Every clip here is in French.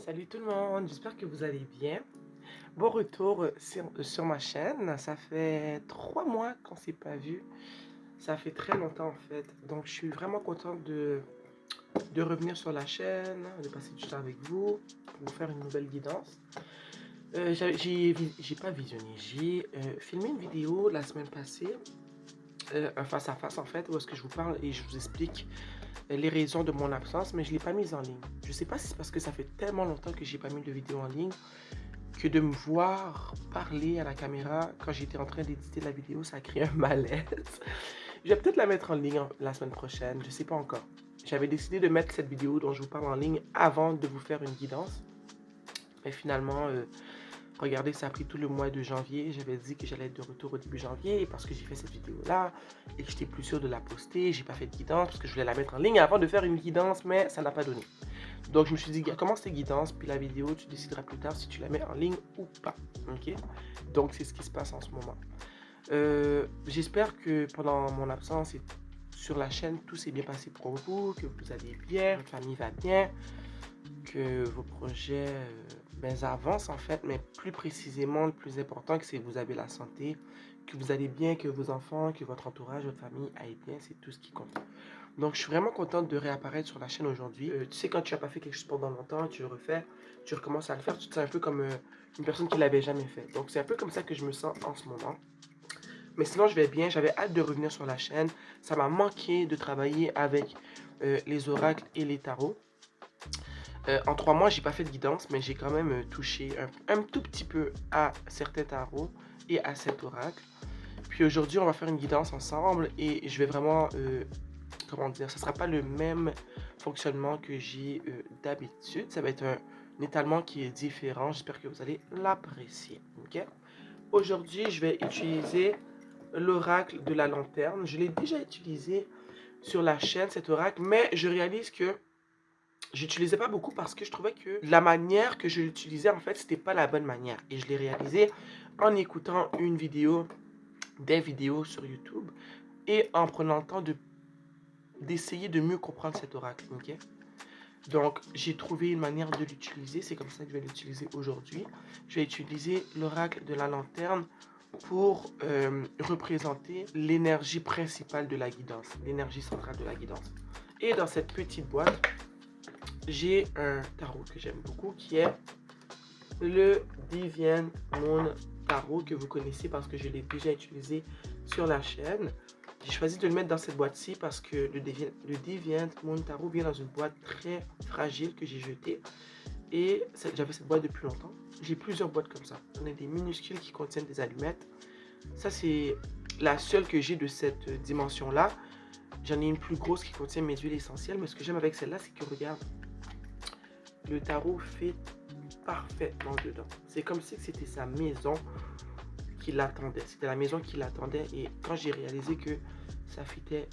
Salut tout le monde, j'espère que vous allez bien. Bon retour sur ma chaîne. Ça fait 3 mois qu'on s'est pas vu. Ça fait très longtemps en fait. Donc je suis vraiment contente de revenir sur la chaîne, de passer du temps avec vous, pour vous faire une nouvelle guidance. J'ai pas visionné, j'ai filmé une vidéo la semaine passée, un face à face en fait, où est-ce que je vous parle et je vous explique les raisons de mon absence, mais je ne l'ai pas mise en ligne. Je ne sais pas si c'est parce que ça fait tellement longtemps que j'ai pas mis de vidéo en ligne que de me voir parler à la caméra quand j'étais en train d'éditer la vidéo, ça a créé un malaise. Je vais peut-être la mettre en ligne la semaine prochaine, je ne sais pas encore. J'avais décidé de mettre cette vidéo dont je vous parle en ligne avant de vous faire une guidance. Mais finalement, regardez, ça a pris tout le mois de janvier. J'avais dit que j'allais être de retour au début janvier. Et parce que j'ai fait cette vidéo-là et que j'étais plus sûr de la poster, j'ai pas fait de guidance parce que je voulais la mettre en ligne avant de faire une guidance, mais ça n'a pas donné. Donc je me suis dit, commence tes guidances, puis la vidéo, tu décideras plus tard si tu la mets en ligne ou pas. Ok? Donc c'est ce qui se passe en ce moment. J'espère que pendant mon absence et sur la chaîne, tout s'est bien passé pour vous, que vous allez bien, votre famille va bien, que vos projets avancent en fait, mais plus précisément, le plus important, que c'est que vous avez la santé, que vous allez bien, que vos enfants, que votre entourage, votre famille aille bien, c'est tout ce qui compte. Donc je suis vraiment contente de réapparaître sur la chaîne aujourd'hui. Tu sais, quand tu n'as pas fait quelque chose pendant longtemps, tu le refais, tu recommences à le faire, tu te sens un peu comme une personne qui l'avait jamais fait. Donc c'est un peu comme ça que je me sens en ce moment. Mais sinon, je vais bien. J'avais hâte de revenir sur la chaîne. Ça m'a manqué de travailler avec les oracles et les tarots. En 3 mois, j'ai pas fait de guidance, mais j'ai quand même touché un tout petit peu à certains tarots et à cet oracle. Puis aujourd'hui, on va faire une guidance ensemble et je vais vraiment, comment dire, ça sera pas le même fonctionnement que j'ai d'habitude. Ça va être un étalement qui est différent. J'espère que vous allez l'apprécier. Ok? Aujourd'hui, je vais utiliser l'oracle de la lanterne. Je l'ai déjà utilisé sur la chaîne, cet oracle, mais je réalise que j'utilisais pas beaucoup parce que je trouvais que la manière que je l'utilisais, en fait, c'était pas la bonne manière. Et je l'ai réalisé en écoutant des vidéos sur YouTube et en prenant le temps d'essayer de mieux comprendre cet oracle. Ok? Donc, j'ai trouvé une manière de l'utiliser. C'est comme ça que je vais l'utiliser aujourd'hui. Je vais utiliser l'oracle de la lanterne pour représenter l'énergie principale de la guidance, l'énergie centrale de la guidance. Et dans cette petite boîte, j'ai un tarot que j'aime beaucoup qui est le Deviant Moon Tarot que vous connaissez parce que je l'ai déjà utilisé sur la chaîne. J'ai choisi de le mettre dans cette boîte-ci parce que le Deviant Moon Tarot vient dans une boîte très fragile que j'ai jetée. Et j'avais cette boîte depuis longtemps. J'ai plusieurs boîtes comme ça. On a des minuscules qui contiennent des allumettes. Ça, c'est la seule que j'ai de cette dimension-là. J'en ai une plus grosse qui contient mes huiles essentielles. Mais ce que j'aime avec celle-là, c'est que regarde, le tarot fait parfaitement dedans. C'est comme si c'était sa maison qui l'attendait. C'était la maison qui l'attendait. Et quand j'ai réalisé que ça fitait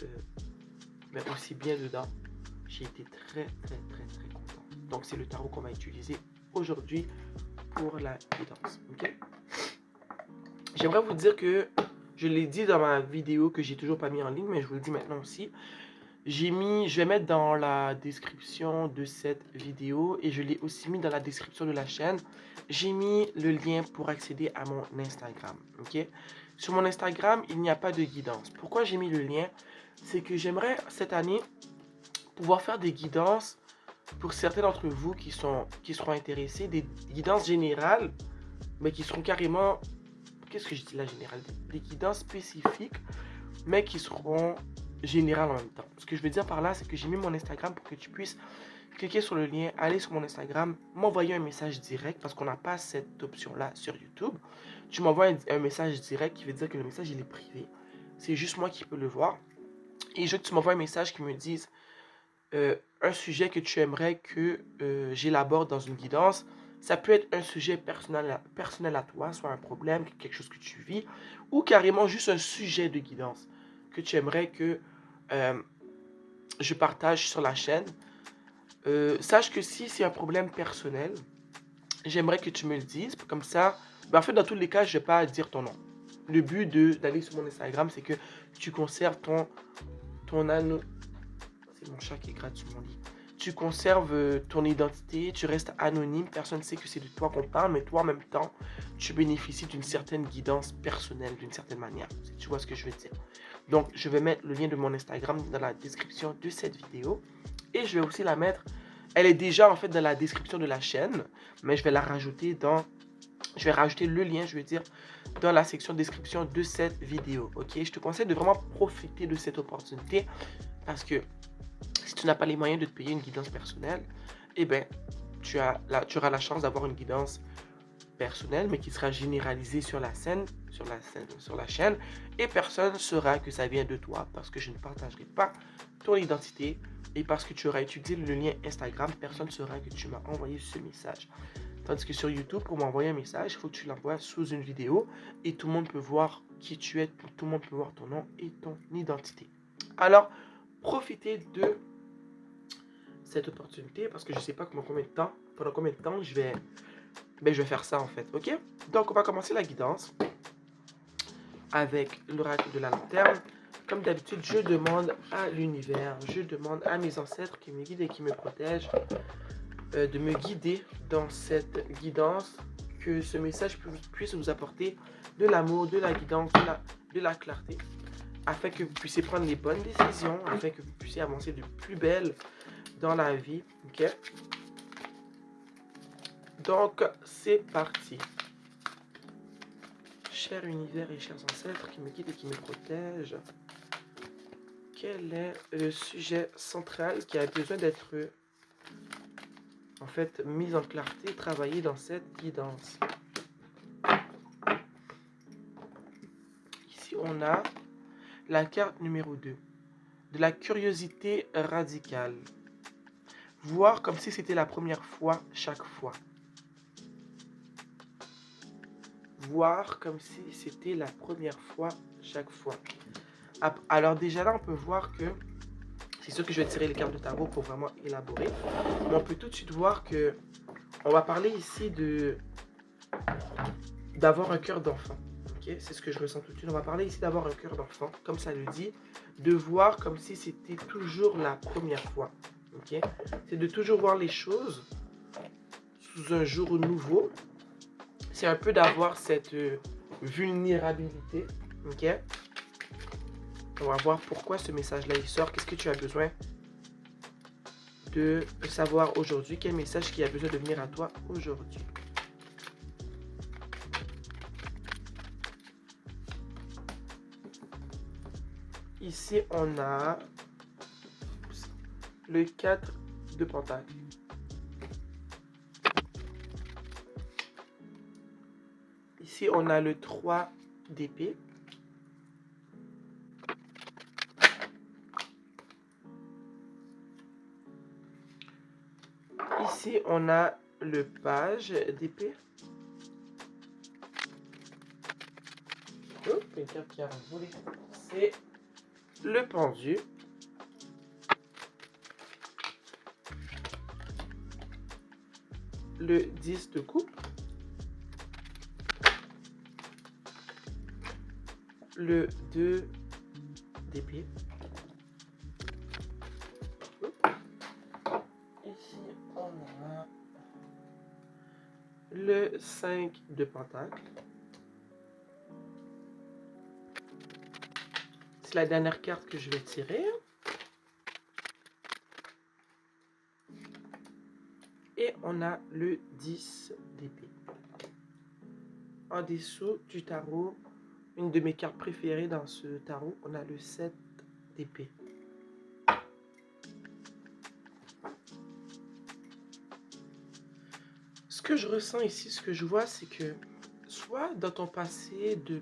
aussi bien dedans, j'ai été très content. Donc c'est le tarot qu'on va utiliser aujourd'hui pour la guidance. Ok? J'aimerais vous dire que je l'ai dit dans ma vidéo que j'ai toujours pas mis en ligne, mais je vous le dis maintenant aussi. Je vais mettre dans la description de cette vidéo et je l'ai aussi mis dans la description de la chaîne. J'ai mis le lien pour accéder à mon Instagram. Ok? Sur mon Instagram, il n'y a pas de guidance. Pourquoi j'ai mis le lien? C'est que j'aimerais cette année pouvoir faire des guidances pour certains d'entre vous qui seront intéressés, des guidances générales, mais qui seront carrément, qu'est-ce que je dis là, générale? Des guidances spécifiques, mais qui seront générales en même temps. Ce que je veux dire par là, c'est que j'ai mis mon Instagram pour que tu puisses cliquer sur le lien, aller sur mon Instagram, m'envoyer un message direct, parce qu'on n'a pas cette option-là sur YouTube. Tu m'envoies un message direct qui veut dire que le message, il est privé. C'est juste moi qui peux le voir. Et je veux que tu m'envoies un message qui me dise un sujet que tu aimerais que j'élabore dans une guidance. Ça peut être un sujet personnel à toi, soit un problème, quelque chose que tu vis, ou carrément juste un sujet de guidance que tu aimerais que je partage sur la chaîne. Sache que si c'est un problème personnel, j'aimerais que tu me le dises. Comme ça, en fait, dans tous les cas, je ne vais pas dire ton nom. Le but d'aller sur mon Instagram, c'est que tu conserves ton anonymat. C'est mon chat qui gratte sur mon lit. tu conserves ton identité, tu restes anonyme, personne ne sait que c'est de toi qu'on parle, mais toi en même temps, tu bénéficies d'une certaine guidance personnelle, d'une certaine manière, si tu vois ce que je veux dire. Donc, je vais mettre le lien de mon Instagram dans la description de cette vidéo et je vais aussi la mettre, elle est déjà en fait dans la description de la chaîne, mais je vais la rajouter dans, je vais rajouter le lien, je veux dire, dans la section description de cette vidéo, ok? Je te conseille de vraiment profiter de cette opportunité parce que si tu n'as pas les moyens de te payer une guidance personnelle, eh bien, tu auras la chance d'avoir une guidance personnelle, mais qui sera généralisée sur la scène, sur la chaîne, et personne ne saura que ça vient de toi parce que je ne partagerai pas ton identité et parce que tu auras utilisé le lien Instagram, personne ne saura que tu m'as envoyé ce message. Tandis que sur YouTube, pour m'envoyer un message, il faut que tu l'envoies sous une vidéo et tout le monde peut voir qui tu es, tout le monde peut voir ton nom et ton identité. Alors, profitez de cette opportunité parce que je ne sais pas pendant combien de temps je vais faire ça en fait, ok? Donc on va commencer la guidance avec l'oracle de la lanterne. Comme d'habitude, je demande à l'univers, je demande à mes ancêtres qui me guident et qui me protègent de me guider dans cette guidance, que ce message puisse vous apporter de l'amour, de la guidance, de la clarté, afin que vous puissiez prendre les bonnes décisions, afin que vous puissiez avancer de plus belle dans la vie, ok? Donc, c'est parti. Cher univers et chers ancêtres qui me guident et qui me protègent, quel est le sujet central qui a besoin d'être en fait mis en clarté, travaillé dans cette guidance? Ici, on a la carte numéro 2, de la curiosité radicale. Voir comme si c'était la première fois chaque fois. Voir comme si c'était la première fois chaque fois. Alors déjà là, on peut voir que, c'est sûr que je vais tirer les cartes de tarot pour vraiment élaborer, mais on peut tout de suite voir que on va parler ici d'avoir un cœur d'enfant. Okay? C'est ce que je ressens tout de suite. On va parler ici d'avoir un cœur d'enfant, comme ça le dit, de voir comme si c'était toujours la première fois. Okay? C'est de toujours voir les choses sous un jour nouveau. C'est un peu d'avoir cette vulnérabilité. Ok? On va voir pourquoi ce message-là il sort. Qu'est-ce que tu as besoin de savoir aujourd'hui? Quel message qui a besoin de venir à toi aujourd'hui? Ici, on a le 4 de Pentacle. Ici, on a le 3 d'épée. Ici, on a le page d'épée. Oh, une carte qui a volé. C'est le pendu. Le 10 de coupe. Le 2 d'épée. Ici, on a le 5 de pentacle. C'est la dernière carte que je vais tirer. Et on a le 10 d'épée. En dessous du tarot, une de mes cartes préférées dans ce tarot, on a le 7 d'épée. Ce que je ressens ici, ce que je vois, c'est que soit dans ton passé de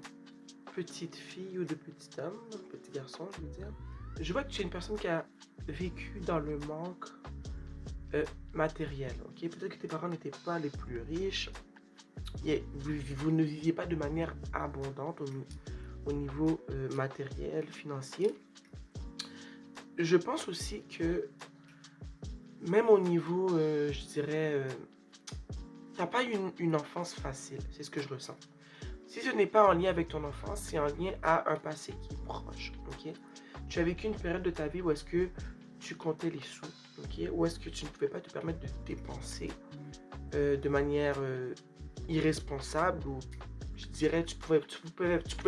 petite fille ou de petit homme, petit garçon, je veux dire, je vois que tu es une personne qui a vécu dans le manque matériel. Okay? Peut-être que tes parents n'étaient pas les plus riches, et vous ne viviez pas de manière abondante au niveau matériel, financier. Je pense aussi que même au niveau, je dirais, t'as pas eu une enfance facile, c'est ce que je ressens. Si ce n'est pas en lien avec ton enfance, c'est en lien à un passé qui est proche, ok? Tu as vécu une période de ta vie où est-ce que tu comptais les sous, ok? Où est-ce que tu ne pouvais pas te permettre de dépenser de manière irresponsable ou je dirais tu pouvais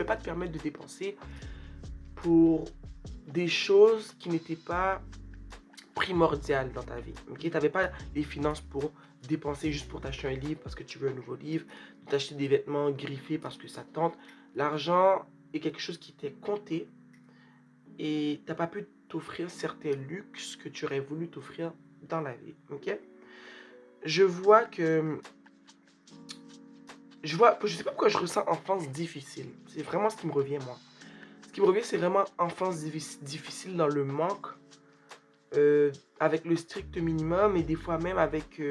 pas te permettre de dépenser pour des choses qui n'étaient pas primordiales dans ta vie. Ok, tu n'avais pas les finances pour dépenser juste pour t'acheter un livre parce que tu veux un nouveau livre, t'acheter des vêtements griffés parce que ça te tente. L'argent est quelque chose qui t'est compté et t'as pas pu t'offrir certains luxes que tu aurais voulu t'offrir dans la vie. Ok, je vois que je sais pas pourquoi je ressens enfance difficile. C'est vraiment ce qui me revient moi. Ce qui me revient, c'est vraiment enfance difficile dans le manque, euh, avec le strict minimum et des fois même avec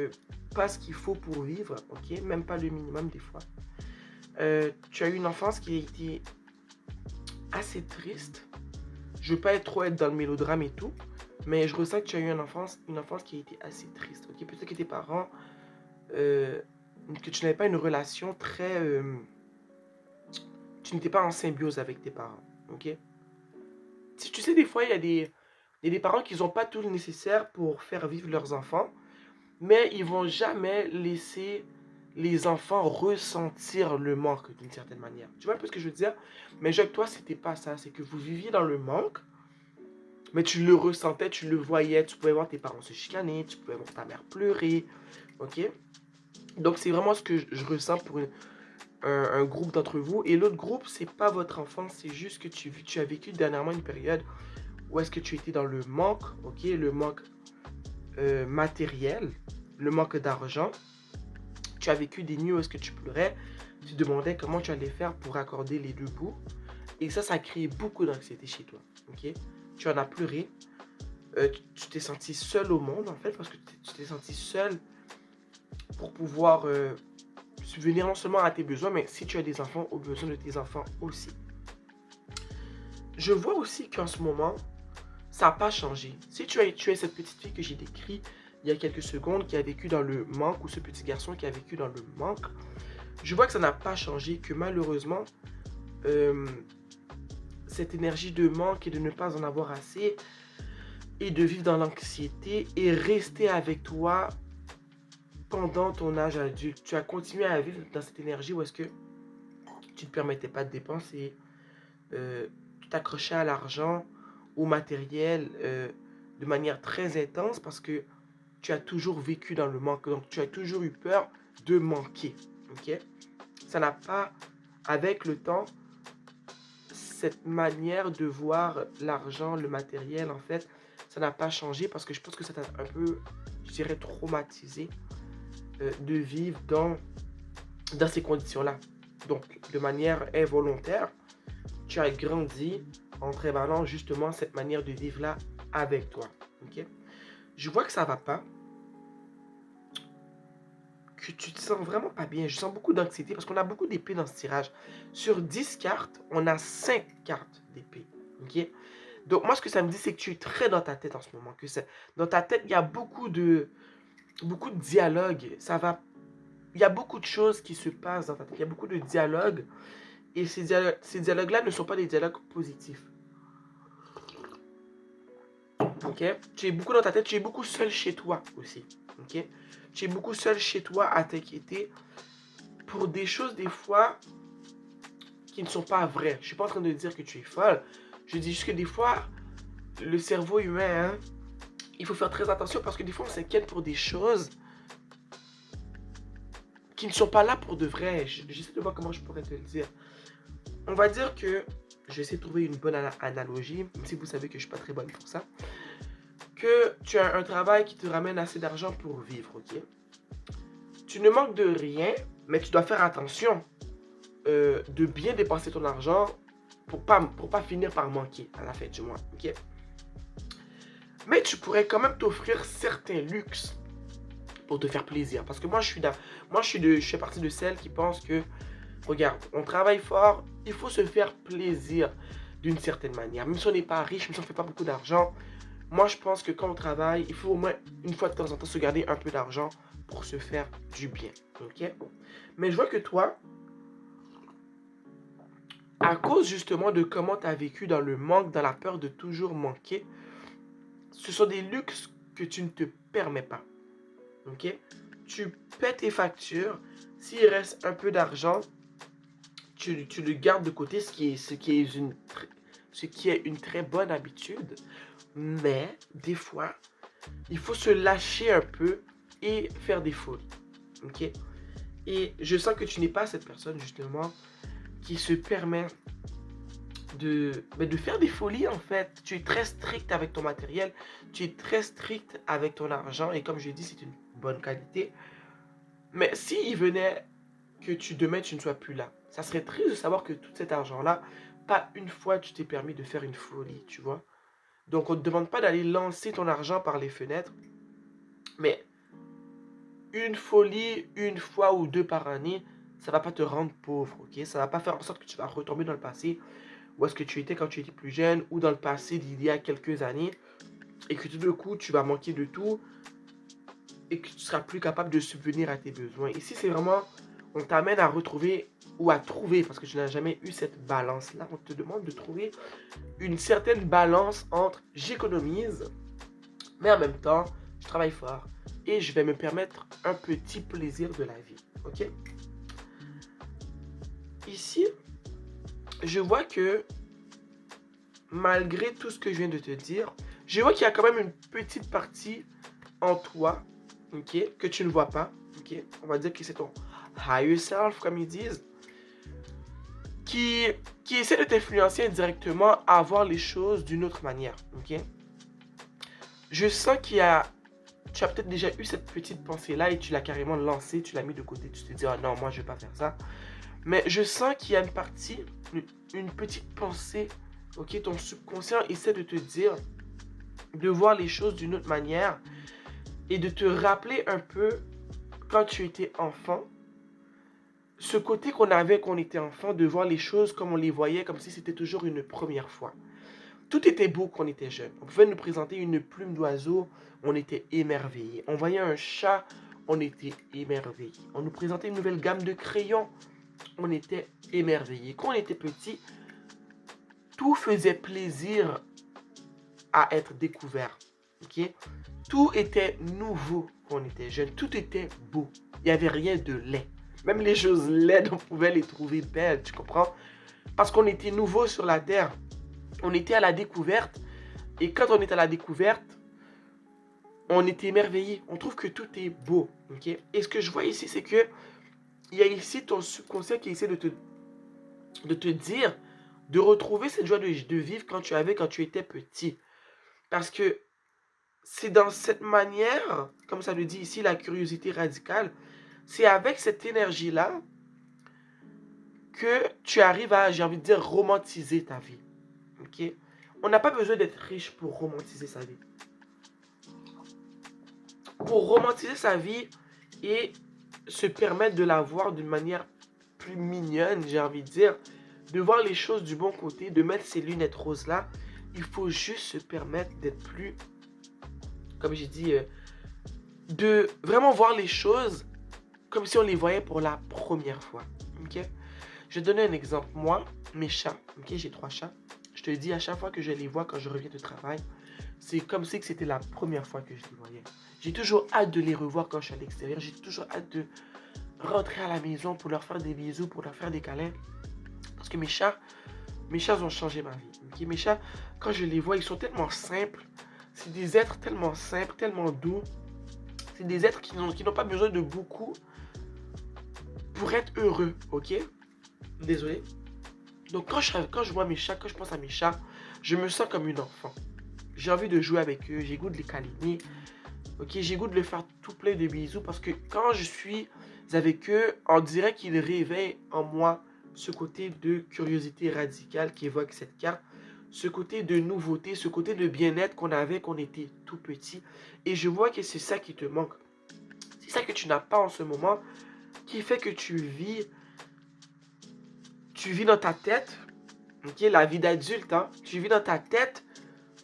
pas ce qu'il faut pour vivre, ok? Même pas le minimum des fois. Tu as eu une enfance qui a été assez triste. Je veux pas être dans le mélodrame et tout, mais je ressens que tu as eu une enfance qui a été assez triste, ok? Peut-être que tes parents, euh, que tu n'avais pas une relation très... tu n'étais pas en symbiose avec tes parents, ok? Si tu sais, des fois, il y a des parents qui n'ont pas tout le nécessaire pour faire vivre leurs enfants, mais ils vont jamais laisser les enfants ressentir le manque d'une certaine manière. Tu vois un peu ce que je veux dire? Mais avec toi, c'était pas ça. C'est que vous viviez dans le manque, mais tu le ressentais, tu le voyais, tu pouvais voir tes parents se chicaner, tu pouvais voir ta mère pleurer, ok? Donc c'est vraiment ce que je ressens pour un groupe d'entre vous. Et l'autre groupe, c'est pas votre enfance, c'est juste que tu as vécu dernièrement une période où est-ce que tu étais dans le manque, ok? Le manque matériel, le manque d'argent. Tu as vécu des nuits où est-ce que tu pleurais, tu te demandais comment tu allais faire pour accorder les deux bouts. Et ça a créé beaucoup d'anxiété chez toi, ok? Tu en as pleuré, tu t'es senti seul au monde, en fait, parce que tu t'es senti seul pour pouvoir subvenir non seulement à tes besoins, mais si tu as des enfants, aux besoins de tes enfants aussi. Je vois aussi qu'en ce moment, ça n'a pas changé. Si tu es cette petite fille que j'ai décrite il y a quelques secondes, qui a vécu dans le manque, ou ce petit garçon qui a vécu dans le manque, je vois que ça n'a pas changé, que malheureusement, euh, cette énergie de manque et de ne pas en avoir assez, et de vivre dans l'anxiété, et rester avec toi pendant ton âge adulte. Tu as continué à vivre dans cette énergie où est-ce que tu ne te permettais pas de dépenser, tu t'accrochais à l'argent, au matériel, de manière très intense parce que tu as toujours vécu dans le manque. Donc, tu as toujours eu peur de manquer. Ok? Ça n'a pas, avec le temps, cette manière de voir l'argent, le matériel, en fait, ça n'a pas changé parce que je pense que ça t'a un peu, je dirais, traumatisé de vivre dans ces conditions-là. Donc, de manière involontaire, tu as grandi en prévalant justement cette manière de vivre-là avec toi. Ok? Je vois que ça va pas, que tu te sens vraiment pas bien. Je sens beaucoup d'anxiété parce qu'on a beaucoup d'épées dans ce tirage. Sur 10 cartes, on a 5 cartes d'épée. Ok? Donc moi, ce que ça me dit, c'est que tu es très dans ta tête en ce moment. Que dans ta tête, il y a beaucoup de dialogues. Il y a beaucoup de choses qui se passent dans ta tête. Il y a beaucoup de dialogues. Et ces dialogues-là ne sont pas des dialogues positifs. Ok? Tu es beaucoup dans ta tête, tu es beaucoup seul chez toi aussi. Ok? Tu es beaucoup seul chez toi à t'inquiéter pour des choses des fois qui ne sont pas vraies. Je suis pas en train de dire que tu es folle. Je dis juste que des fois, le cerveau humain, hein, il faut faire très attention parce que des fois on s'inquiète pour des choses qui ne sont pas là pour de vrai. J'essaie de voir comment je pourrais te le dire. On va dire que je vais essayer de trouver une bonne analogie, même si vous savez que je suis pas très bonne pour ça. Que tu as un travail qui te ramène assez d'argent pour vivre, ok? Tu ne manques de rien, mais tu dois faire attention de bien dépenser ton argent pour pas finir par manquer à la fin du mois, ok? Mais tu pourrais quand même t'offrir certains luxes pour te faire plaisir. Parce que moi, je fais partie de celles qui pensent que, regarde, on travaille fort, il faut se faire plaisir d'une certaine manière. Même si on n'est pas riche, même si on ne fait pas beaucoup d'argent, moi, je pense que quand on travaille, il faut au moins une fois de temps en temps se garder un peu d'argent pour se faire du bien. Ok? Mais je vois que toi, à cause justement de comment tu as vécu dans le manque, dans la peur de toujours manquer, ce sont des luxes que tu ne te permets pas. Ok? Tu paies tes factures. S'il reste un peu d'argent, tu le gardes de côté, ce qui est une très bonne habitude. Mais, des fois, il faut se lâcher un peu et faire des folies. Ok? Et je sens que tu n'es pas cette personne, justement, qui se permet de faire des folies, en fait. Tu es très strict avec ton matériel, tu es très strict avec ton argent, et comme je dis, c'est une bonne qualité. Mais s'il venait que demain, tu ne sois plus là, ça serait triste de savoir que tout cet argent-là, pas une fois tu t'es permis de faire une folie, tu vois. Donc, on ne te demande pas d'aller lancer ton argent par les fenêtres, mais une folie, une fois ou deux par année, ça va pas te rendre pauvre, ok? Ça va pas faire en sorte que tu vas retomber dans le passé, où est-ce que tu étais quand tu étais plus jeune, ou dans le passé d'il y a quelques années, et que tout d'un coup, tu vas manquer de tout, et que tu seras plus capable de subvenir à tes besoins. Ici, c'est vraiment, on t'amène à retrouver, ou à trouver, parce que tu n'as jamais eu cette balance-là, on te demande de trouver une certaine balance entre j'économise, mais en même temps, je travaille fort, et je vais me permettre un petit plaisir de la vie, ok? Ici, je vois que malgré tout ce que je viens de te dire, je vois qu'il y a quand même une petite partie en toi, ok, que tu ne vois pas, ok. On va dire que c'est ton higher self, comme ils disent, qui, qui essaie de t'influencer indirectement à voir les choses d'une autre manière, ok. Je sens tu as peut-être déjà eu cette petite pensée-là et tu l'as carrément lancée, tu l'as mis de côté, tu te dis, ah non, moi je vais pas faire ça. Mais je sens qu'il y a une partie, une petite pensée, ok, ton subconscient essaie de te dire de voir les choses d'une autre manière et de te rappeler un peu quand tu étais enfant, ce côté qu'on avait quand on était enfant, de voir les choses comme on les voyait, comme si c'était toujours une première fois. Tout était beau quand on était jeune. On pouvait nous présenter une plume d'oiseau, on était émerveillés. On voyait un chat, on était émerveillés. On nous présentait une nouvelle gamme de crayons, on était émerveillés. Quand on était petit, tout faisait plaisir à être découvert. Ok? Tout était nouveau quand on était jeune. Tout était beau. Il n'y avait rien de laid. Même les choses laides, on pouvait les trouver belles, tu comprends? Parce qu'on était nouveau sur la terre. On était à la découverte. Et quand on est à la découverte, on était émerveillé. On trouve que tout est beau. Okay? Et ce que je vois ici, c'est que il y a ici ton subconscient qui essaie de te dire de retrouver cette joie de vivre quand tu étais petit. Parce que c'est dans cette manière, comme ça le dit ici, la curiosité radicale, c'est avec cette énergie-là que tu arrives à, j'ai envie de dire, romantiser ta vie. Ok? On n'a pas besoin d'être riche pour romantiser sa vie. Pour romantiser sa vie et se permettre de la voir d'une manière plus mignonne, j'ai envie de dire, de voir les choses du bon côté, de mettre ces lunettes roses-là, il faut juste se permettre d'être plus, comme j'ai dit, de vraiment voir les choses comme si on les voyait pour la première fois. Ok? Je vais te donner un exemple. Moi, mes chats, ok, j'ai 3 chats. Je te dis, à chaque fois que je les vois quand je reviens de travail, c'est comme si c'était la première fois que je les voyais. J'ai toujours hâte de les revoir quand je suis à l'extérieur. J'ai toujours hâte de rentrer à la maison pour leur faire des bisous, pour leur faire des câlins. Parce que mes chats ont changé ma vie. Okay? Mes chats, quand je les vois, ils sont tellement simples. C'est des êtres tellement simples, tellement doux. C'est des êtres qui n'ont pas besoin de beaucoup pour être heureux, ok? Désolé. Donc quand je vois mes chats, quand je pense à mes chats, je me sens comme une enfant. J'ai envie de jouer avec eux, j'ai goût de les câliner. Ok, j'ai goût de leur faire tout plein de bisous parce que quand je suis avec eux, on dirait qu'ils réveillent en moi ce côté de curiosité radicale qui évoque cette carte, ce côté de nouveauté, ce côté de bien-être qu'on avait quand on était tout petit. Et je vois que c'est ça qui te manque. C'est ça que tu n'as pas en ce moment qui fait que tu vis dans ta tête, ok, la vie d'adulte, hein, tu vis dans ta tête,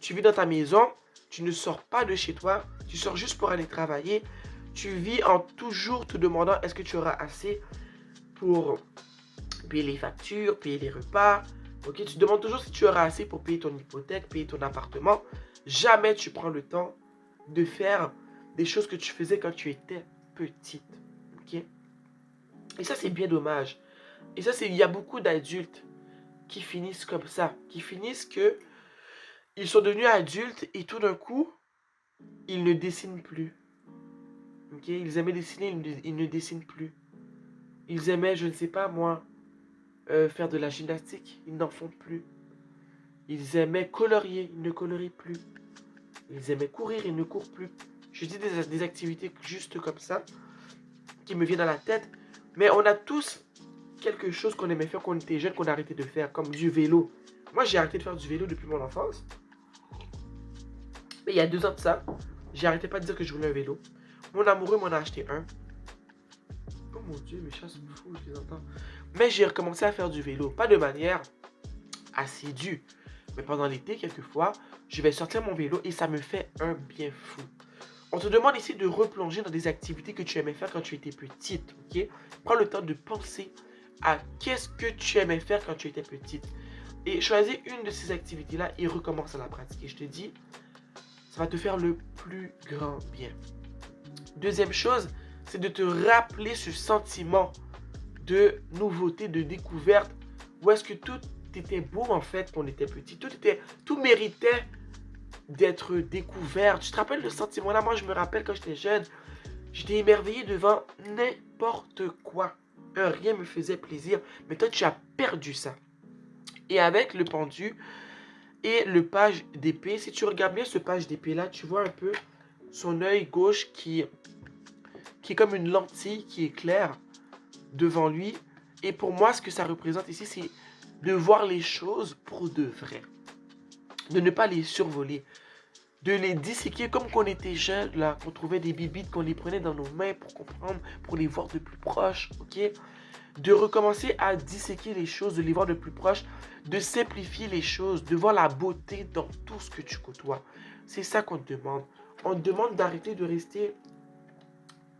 tu vis dans ta maison, tu ne sors pas de chez toi, tu sors juste pour aller travailler, tu vis en toujours te demandant est-ce que tu auras assez pour payer les factures, payer les repas, ok, tu te demandes toujours si tu auras assez pour payer ton hypothèque, payer ton appartement, jamais tu prends le temps de faire des choses que tu faisais quand tu étais petite. Ok? Et ça, c'est bien dommage. Et ça, il y a beaucoup d'adultes qui finissent comme ça, qui finissent que ils sont devenus adultes et tout d'un coup, ils ne dessinent plus. Ok? Ils aimaient dessiner, ils ne dessinent plus. Ils aimaient, je ne sais pas moi, faire de la gymnastique, ils n'en font plus. Ils aimaient colorier, ils ne colorient plus. Ils aimaient courir, ils ne courent plus. Je dis des activités juste comme ça, qui me viennent à la tête. Mais on a tous quelque chose qu'on aimait faire quand on était jeune, qu'on a arrêté de faire, comme du vélo. Moi, j'ai arrêté de faire du vélo depuis mon enfance. Mais il y a 2 ans de ça, j'ai arrêté pas de dire que je voulais un vélo. Mon amoureux m'en a acheté un. Oh mon Dieu, mes chats sont fous, je les entends. Mais j'ai recommencé à faire du vélo. Pas de manière assidue. Mais pendant l'été, quelquefois, je vais sortir mon vélo et ça me fait un bien fou. On te demande ici de replonger dans des activités que tu aimais faire quand tu étais petite, ok? Prends le temps de penser à qu'est-ce que tu aimais faire quand tu étais petite. Et choisis une de ces activités-là et recommence à la pratiquer. Je te dis, ça va te faire le plus grand bien. Deuxième chose, c'est de te rappeler ce sentiment de nouveauté, de découverte, où est-ce que tout était beau en fait quand on était petit. Tout méritait d'être découvert. Tu te rappelles le sentiment là? Moi, je me rappelle quand j'étais jeune, j'étais émerveillé devant n'importe quoi. Rien me faisait plaisir. Mais toi, tu as perdu ça. Et avec le pendu et le page d'épée, si tu regardes bien ce page d'épée là, tu vois un peu son œil gauche qui est comme une lentille qui éclaire devant lui. Et pour moi, ce que ça représente ici, c'est de voir les choses pour de vrai. De ne pas les survoler. De les disséquer comme quand on était jeune, là, qu'on trouvait des bibites, qu'on les prenait dans nos mains pour comprendre, pour les voir de plus proche, ok? De recommencer à disséquer les choses, de les voir de plus proche, de simplifier les choses, de voir la beauté dans tout ce que tu côtoies. C'est ça qu'on te demande. On te demande d'arrêter de rester,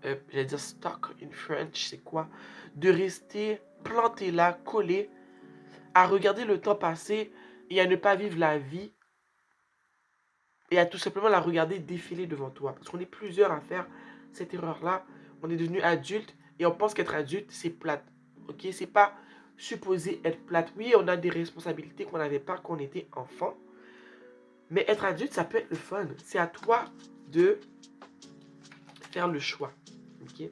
j'allais dire stuck in French, c'est quoi? De rester planté là, collé, à regarder le temps passer et à ne pas vivre la vie et à tout simplement la regarder défiler devant toi. Parce qu'on est plusieurs à faire cette erreur-là. On est devenu adulte et on pense qu'être adulte, c'est plate. Ok? C'est pas supposé être plate. Oui, on a des responsabilités qu'on n'avait pas quand on était enfant. Mais être adulte, ça peut être le fun. C'est à toi de faire le choix. Ok?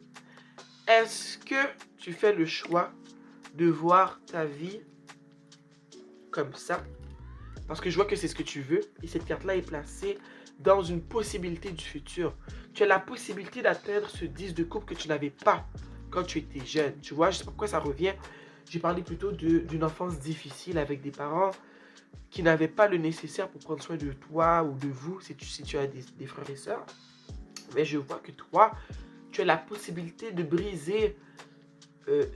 Est-ce que tu fais le choix de voir ta vie comme ça? Parce que je vois que c'est ce que tu veux. Et cette carte-là est placée dans une possibilité du futur. Tu as la possibilité d'atteindre ce 10 de coupe que tu n'avais pas quand tu étais jeune. Tu vois, je sais pas pourquoi ça revient. J'ai parlé plutôt d'une enfance difficile avec des parents qui n'avaient pas le nécessaire pour prendre soin de toi ou de vous si tu as des frères et sœurs. Mais je vois que toi, tu as la possibilité de briser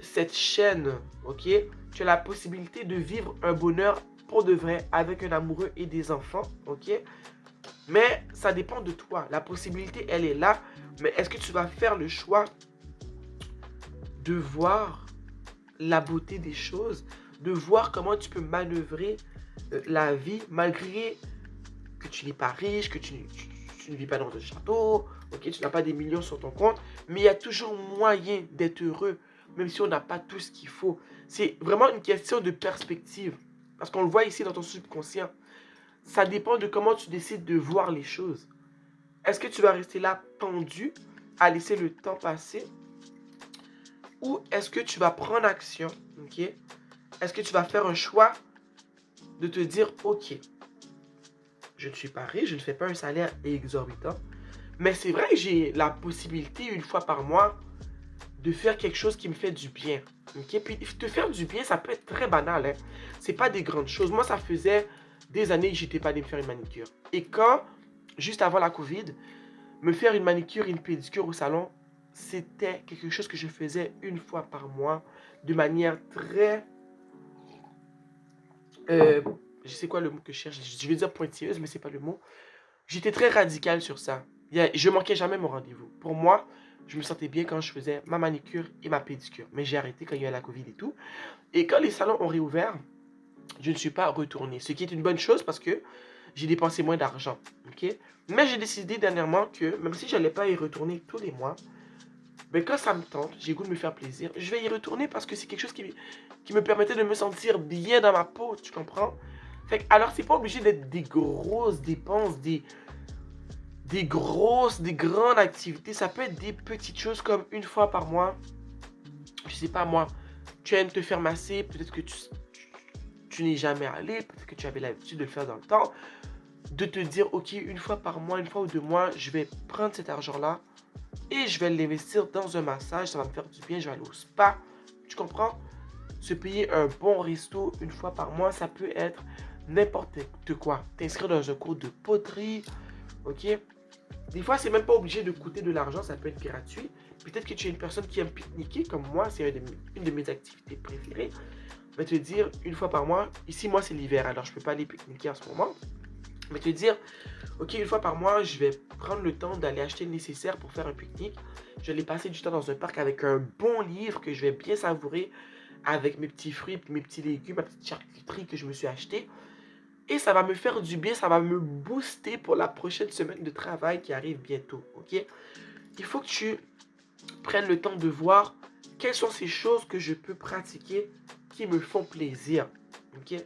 cette chaîne, ok? Tu as la possibilité de vivre un bonheur pour de vrai avec un amoureux et des enfants, ok? Mais ça dépend de toi. La possibilité, elle est là. Mais est-ce que tu vas faire le choix de voir la beauté des choses, de voir comment tu peux manœuvrer la vie malgré que tu n'es pas riche, que tu ne vis pas dans un château, ok, tu n'as pas des millions sur ton compte, mais il y a toujours moyen d'être heureux, même si on n'a pas tout ce qu'il faut. C'est vraiment une question de perspective, parce qu'on le voit ici dans ton subconscient. Ça dépend de comment tu décides de voir les choses. Est-ce que tu vas rester là pendu à laisser le temps passer, ou est-ce que tu vas prendre action, ok? Est-ce que tu vas faire un choix de te dire, ok, je ne suis pas riche, je ne fais pas un salaire exorbitant, mais c'est vrai que j'ai la possibilité, une fois par mois, de faire quelque chose qui me fait du bien. Okay? Puis te faire du bien, ça peut être très banal. Hein? C'est pas des grandes choses. Moi, ça faisait des années que j'étais pas allé me faire une manicure. Et quand, juste avant la COVID, me faire une manicure et une pédicure au salon, c'était quelque chose que je faisais une fois par mois, de manière très... je sais quoi le mot que je cherche. Je vais dire pointilleuse, mais c'est pas le mot. J'étais très radical sur ça. Je manquais jamais mon rendez-vous. Pour moi, je me sentais bien quand je faisais ma manicure et ma pédicure. Mais j'ai arrêté quand il y a eu la COVID et tout. Et quand les salons ont réouvert, je ne suis pas retourné. Ce qui est une bonne chose parce que j'ai dépensé moins d'argent, ok? Mais j'ai décidé dernièrement que, même si je n'allais pas y retourner tous les mois, mais quand ça me tente, j'ai goût de me faire plaisir, je vais y retourner parce que c'est quelque chose qui me permettait de me sentir bien dans ma peau, tu comprends? Fait que, alors, c'est pas obligé d'être des grosses dépenses, des grandes activités. Ça peut être des petites choses comme une fois par mois, je sais pas moi, tu aimes te faire masser, peut-être que tu n'y es jamais allé, peut-être que tu avais l'habitude de le faire dans le temps, de te dire, ok, une fois par mois, une fois ou deux mois, je vais prendre cet argent-là et je vais l'investir dans un massage, ça va me faire du bien, je vais aller au spa, tu comprends? Se payer un bon resto une fois par mois, ça peut être n'importe quoi. T'inscrire dans un cours de poterie, ok? Des fois, c'est même pas obligé de coûter de l'argent, ça peut être gratuit. Peut-être que tu es une personne qui aime pique-niquer, comme moi, c'est une de mes activités préférées. Mais te dire, une fois par mois, ici, moi, c'est l'hiver, alors je peux pas aller pique-niquer en ce moment. Mais te dire, ok, une fois par mois, je vais prendre le temps d'aller acheter le nécessaire pour faire un pique-nique. Je vais aller passer du temps dans un parc avec un bon livre que je vais bien savourer, avec mes petits fruits, mes petits légumes, ma petite charcuterie que je me suis acheté. Et ça va me faire du bien, ça va me booster pour la prochaine semaine de travail qui arrive bientôt, ok? Il faut que tu prennes le temps de voir quelles sont ces choses que je peux pratiquer qui me font plaisir, ok?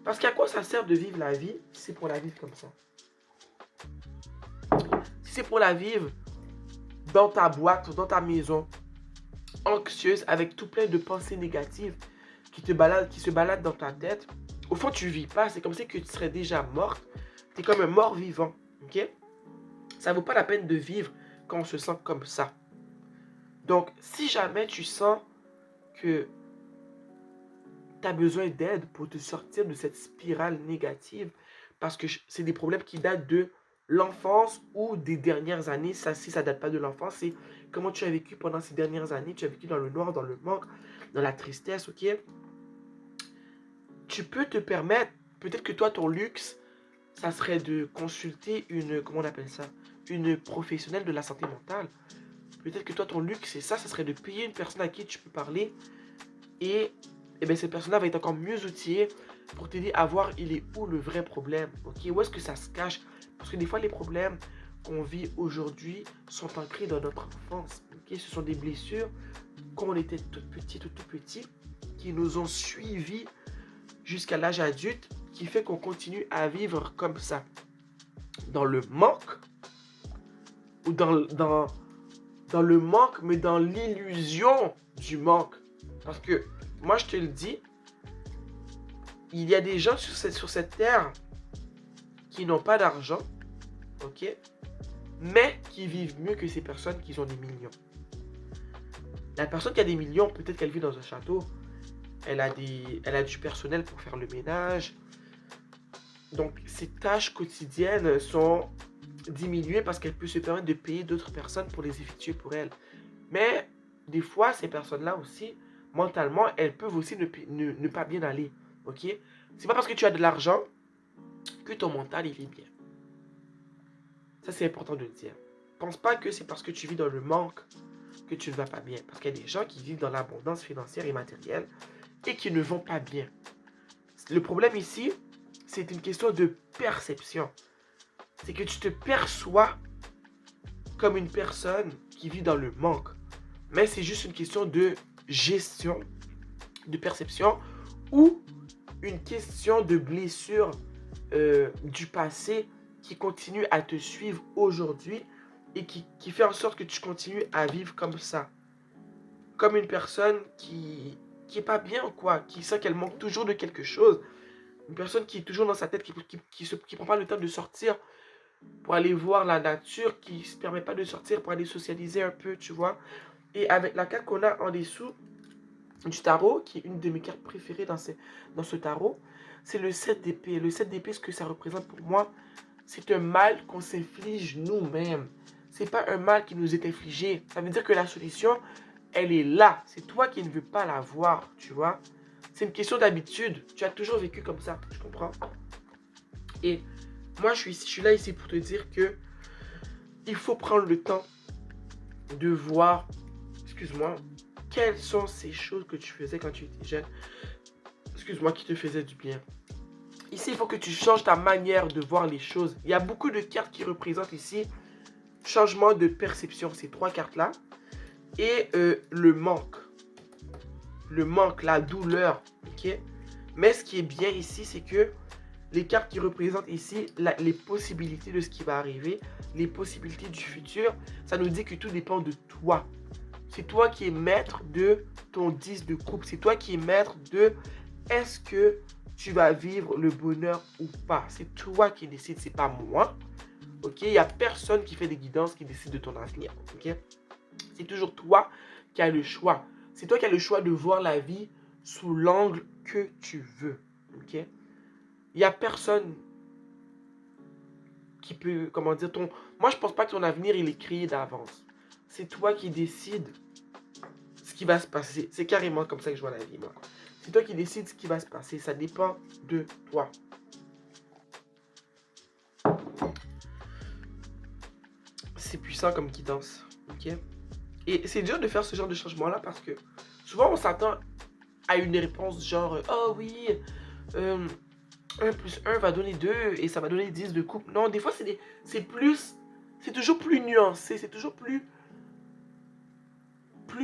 Parce qu'à quoi ça sert de vivre la vie si c'est pour la vivre comme ça? Si c'est pour la vivre dans ta boîte, dans ta maison, anxieuse, avec tout plein de pensées négatives qui se baladent dans ta tête, au fond, tu vis pas. C'est comme si que tu serais déjà morte. Tu es comme un mort vivant. Ok? Ça vaut pas la peine de vivre quand on se sent comme ça. Donc, si jamais tu sens que tu as besoin d'aide pour te sortir de cette spirale négative, parce que c'est des problèmes qui datent de l'enfance ou des dernières années. Ça, si ça date pas de l'enfance, c'est comment tu as vécu pendant ces dernières années. Tu as vécu dans le noir, dans le manque, dans la tristesse, ok? Tu peux te permettre, peut-être que toi, ton luxe, ça serait de consulter une, comment on appelle ça, une professionnelle de la santé mentale. Peut-être que toi, ton luxe, c'est ça, ça serait de payer une personne à qui tu peux parler et bien, cette personne-là va être encore mieux outillée pour t'aider à voir il est où le vrai problème, ok? Où est-ce que ça se cache? Parce que des fois, les problèmes qu'on vit aujourd'hui sont ancrés dans notre enfance, ok? Ce sont des blessures quand on était tout petit, qui nous ont suivis jusqu'à l'âge adulte, qui fait qu'on continue à vivre comme ça. Dans le manque, ou dans le manque, mais dans l'illusion du manque. Parce que, moi je te le dis, il y a des gens sur cette terre qui n'ont pas d'argent, ok, mais qui vivent mieux que ces personnes qui ont des millions. La personne qui a des millions, peut-être qu'elle vit dans un château, elle a du personnel pour faire le ménage. Donc, ses tâches quotidiennes sont diminuées parce qu'elle peut se permettre de payer d'autres personnes pour les effectuer pour elle. Mais, des fois, ces personnes-là aussi, mentalement, elles peuvent aussi ne pas bien aller. Ok? C'est pas parce que tu as de l'argent que ton mental, il est bien. Ça, c'est important de le dire. Pense pas que c'est parce que tu vis dans le manque que tu ne vas pas bien. Parce qu'il y a des gens qui vivent dans l'abondance financière et matérielle et qui ne vont pas bien. Le problème ici, c'est une question de perception. C'est que tu te perçois comme une personne qui vit dans le manque. Mais c'est juste une question de gestion, de perception ou une question de blessure du passé qui continue à te suivre aujourd'hui et qui fait en sorte que tu continues à vivre comme ça. Comme une personne qui est pas bien ou quoi, qui sent qu'elle manque toujours de quelque chose. Une personne qui est toujours dans sa tête, qui prend pas le temps de sortir pour aller voir la nature, qui se permet pas de sortir pour aller socialiser un peu, tu vois. Et avec la carte qu'on a en dessous du tarot, qui est une de mes cartes préférées dans ce tarot, c'est le 7 d'épée. Le 7 d'épée, ce que ça représente pour moi, c'est un mal qu'on s'inflige nous-mêmes. C'est pas un mal qui nous est infligé. Ça veut dire que la solution, elle est là. C'est toi qui ne veux pas la voir, tu vois. C'est une question d'habitude. Tu as toujours vécu comme ça, tu comprends? Et moi, je suis là ici pour te dire que il faut prendre le temps de voir, excuse-moi, quelles sont ces choses que tu faisais quand tu étais jeune, excuse-moi, qui te faisaient du bien. Ici, il faut que tu changes ta manière de voir les choses. Il y a beaucoup de cartes qui représentent ici changement de perception, ces trois cartes-là. Et le manque. Le manque, la douleur. Ok. Mais ce qui est bien ici, c'est que les cartes qui représentent ici les possibilités de ce qui va arriver, les possibilités du futur, ça nous dit que tout dépend de toi. C'est toi qui es maître de ton 10 de coupe. C'est toi qui es maître de est-ce que tu vas vivre le bonheur ou pas. C'est toi qui décides, c'est pas moi. Ok, il n'y a personne qui fait des guidances qui décide de ton avenir. Ok, c'est toujours toi qui as le choix. C'est toi qui as le choix de voir la vie sous l'angle que tu veux. Ok, il n'y a personne qui peut, comment dire, moi je pense pas que ton avenir il est créé d'avance. C'est toi qui décides ce qui va se passer. C'est carrément comme ça que je vois la vie, moi. C'est toi qui décides ce qui va se passer. Ça dépend de toi. C'est puissant comme guidance. Ok. Et c'est dur de faire ce genre de changement-là parce que souvent on s'attend à une réponse genre oh oui, 1 plus 1 va donner 2 et ça va donner 10 de coupe. Non, des fois c'est toujours plus nuancé, c'est toujours plus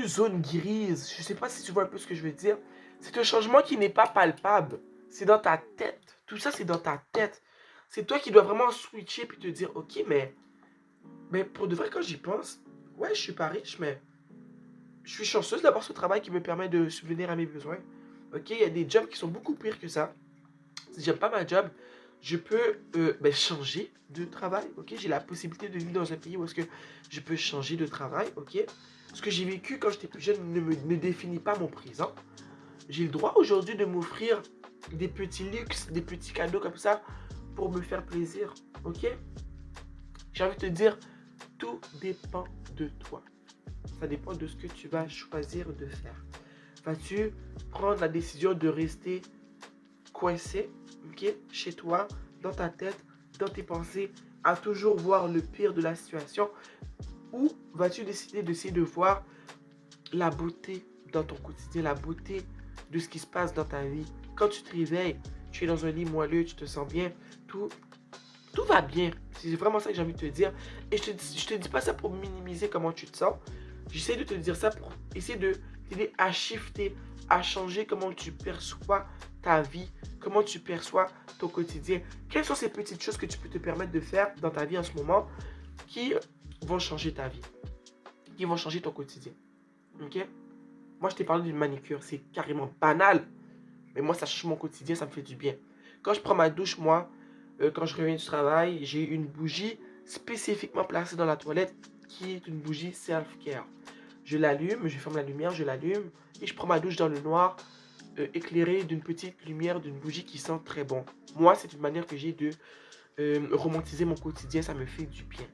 zone grise. Je sais pas si tu vois un peu ce que je veux dire. C'est un changement qui n'est pas palpable. C'est dans ta tête. Tout ça, c'est dans ta tête. C'est toi qui dois vraiment switcher puis te dire, ok, mais pour de vrai, quand j'y pense, ouais, je suis pas riche, mais je suis chanceuse d'avoir ce travail qui me permet de subvenir à mes besoins. Ok, il y a des jobs qui sont beaucoup pires que ça. Si j'aime pas ma job, je peux changer de travail. Ok, j'ai la possibilité de vivre dans un pays où est-ce que je peux changer de travail. Ok, ce que j'ai vécu quand j'étais plus jeune ne définit pas mon présent. J'ai le droit aujourd'hui de m'offrir des petits luxes, des petits cadeaux comme ça pour me faire plaisir. Ok, j'ai envie de te dire, tout dépend de toi. Ça dépend de ce que tu vas choisir de faire. Vas-tu prendre la décision de rester coincé, ok, chez toi, dans ta tête, dans tes pensées, à toujours voir le pire de la situation, ou vas-tu décider d'essayer de voir la beauté dans ton quotidien, la beauté de ce qui se passe dans ta vie. Quand tu te réveilles, tu es dans un lit moelleux, tu te sens bien, tout va bien. C'est vraiment ça que j'ai envie de te dire. Et je te dis pas ça pour minimiser comment tu te sens. J'essaie de te dire ça pour essayer de t'aider à shifter, à changer comment tu perçois ta vie, comment tu perçois ton quotidien. Quelles sont ces petites choses que tu peux te permettre de faire dans ta vie en ce moment qui vont changer ta vie, qui vont changer ton quotidien. Ok? Moi, je t'ai parlé d'une manicure, c'est carrément banal. Mais moi, ça change mon quotidien, ça me fait du bien. Quand je prends ma douche, moi, quand je reviens du travail, j'ai une bougie spécifiquement placée dans la toilette qui est une bougie self-care. Je l'allume, je ferme la lumière, je l'allume et je prends ma douche dans le noir, éclairée d'une petite lumière, d'une bougie qui sent très bon. Moi, c'est une manière que j'ai de romantiser mon quotidien, ça me fait du bien.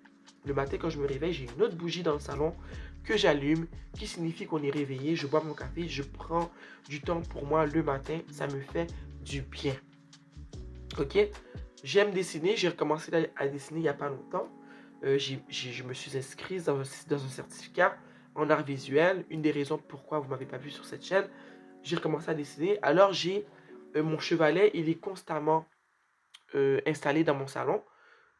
Le matin, quand je me réveille, j'ai une autre bougie dans le salon que j'allume, qui signifie qu'on est réveillé. Je bois mon café, je prends du temps pour moi le matin, ça me fait du bien. Ok? J'aime dessiner, j'ai recommencé à dessiner il n'y a pas longtemps. Je me suis inscrit dans un certificat en art visuel. Une des raisons pourquoi vous ne m'avez pas vu sur cette chaîne, j'ai recommencé à dessiner. Alors j'ai mon chevalet, il est constamment installé dans mon salon.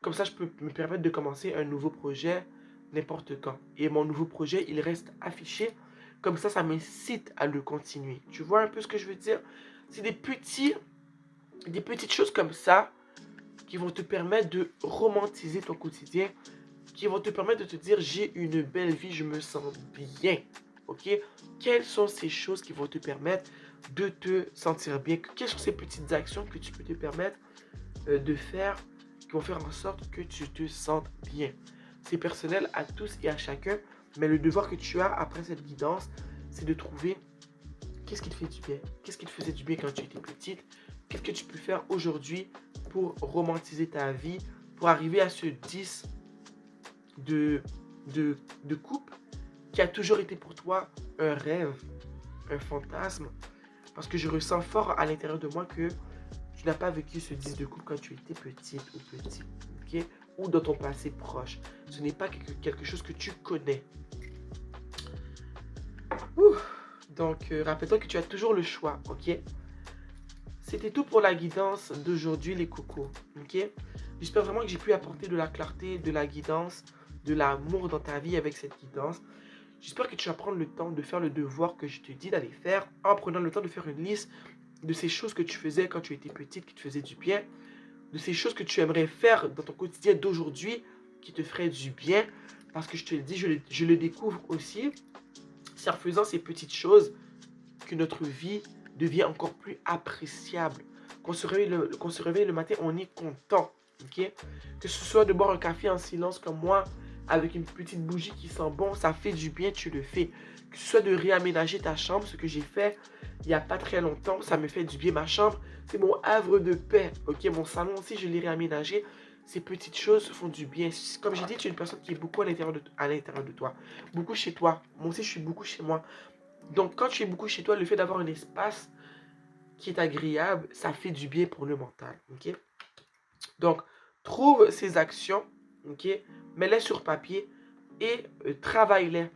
Comme ça, je peux me permettre de commencer un nouveau projet n'importe quand. Et mon nouveau projet, il reste affiché. Comme ça m'incite à le continuer. Tu vois un peu ce que je veux dire? C'est des petites choses comme ça qui vont te permettre de romantiser ton quotidien, qui vont te permettre de te dire j'ai une belle vie, je me sens bien. Ok? Quelles sont ces choses qui vont te permettre de te sentir bien? Quelles sont ces petites actions que tu peux te permettre de faire qui vont faire en sorte que tu te sentes bien? C'est personnel à tous et à chacun, mais le devoir que tu as après cette guidance, c'est de trouver qu'est-ce qui te fait du bien, qu'est-ce qui te faisait du bien quand tu étais petite, qu'est-ce que tu peux faire aujourd'hui pour romantiser ta vie, pour arriver à ce 10 de, de coupe qui a toujours été pour toi un rêve, un fantasme, parce que je ressens fort à l'intérieur de moi que tu n'as pas vécu ce 10 de coupe quand tu étais petite ou petit, ok? Ou dans ton passé proche. Ce n'est pas quelque chose que tu connais. Donc, rappelle-toi que tu as toujours le choix, ok? C'était tout pour la guidance d'aujourd'hui, les cocos. Ok? J'espère vraiment que j'ai pu apporter de la clarté, de la guidance, de l'amour dans ta vie avec cette guidance. J'espère que tu vas prendre le temps de faire le devoir que je te dis d'aller faire en prenant le temps de faire une liste de ces choses que tu faisais quand tu étais petite, qui te faisaient du bien, de ces choses que tu aimerais faire dans ton quotidien d'aujourd'hui qui te ferait du bien. Parce que je te le dis, je le découvre aussi. C'est en faisant ces petites choses que notre vie devient encore plus appréciable. Qu'on se réveille le matin, on est content. Ok? Que ce soit de boire un café en silence comme moi, avec une petite bougie qui sent bon, ça fait du bien, tu le fais. Que ce soit de réaménager ta chambre, ce que j'ai fait il n'y a pas très longtemps, ça me fait du bien. Ma chambre, c'est mon havre de paix. Ok? Mon salon aussi, je l'ai réaménagé. Ces petites choses font du bien. Comme j'ai dit, tu es une personne qui est beaucoup à l'intérieur de toi. Beaucoup chez toi. Moi aussi, je suis beaucoup chez moi. Donc, quand tu es beaucoup chez toi, le fait d'avoir un espace qui est agréable, ça fait du bien pour le mental. Ok? Donc, trouve ces actions, ok? Mets-les sur papier et travaille-les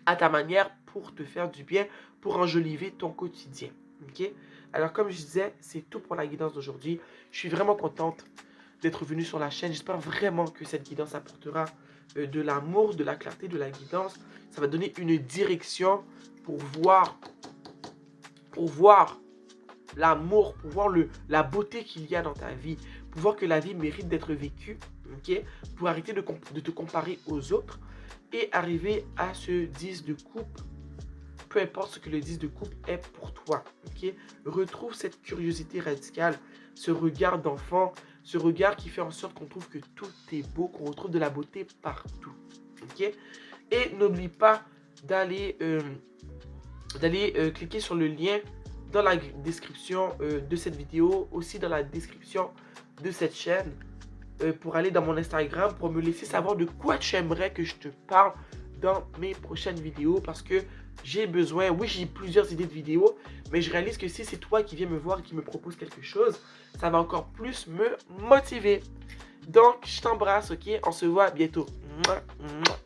à ta manière pour te faire du bien, pour enjoliver ton quotidien. Ok? Alors, comme je disais, c'est tout pour la guidance d'aujourd'hui. Je suis vraiment contente d'être venue sur la chaîne. J'espère vraiment que cette guidance apportera de l'amour, de la clarté, de la guidance. Ça va donner une direction pour voir l'amour, pour voir la beauté qu'il y a dans ta vie, pour voir que la vie mérite d'être vécue, ok? Pour arrêter de te comparer aux autres et arriver à ce 10 de coupe, peu importe ce que le 10 de coupe est pour toi, ok? Retrouve cette curiosité radicale, ce regard d'enfant, ce regard qui fait en sorte qu'on trouve que tout est beau, qu'on retrouve de la beauté partout, ok? Et n'oublie pas d'aller cliquer sur le lien dans la description de cette vidéo, aussi dans la description de cette chaîne, pour aller dans mon Instagram, pour me laisser savoir de quoi tu aimerais que je te parle dans mes prochaines vidéos, parce que j'ai besoin, oui j'ai plusieurs idées de vidéos, mais je réalise que si c'est toi qui viens me voir et qui me propose quelque chose, ça va encore plus me motiver. Donc je t'embrasse, ok? On se voit bientôt. Mouah, mouah.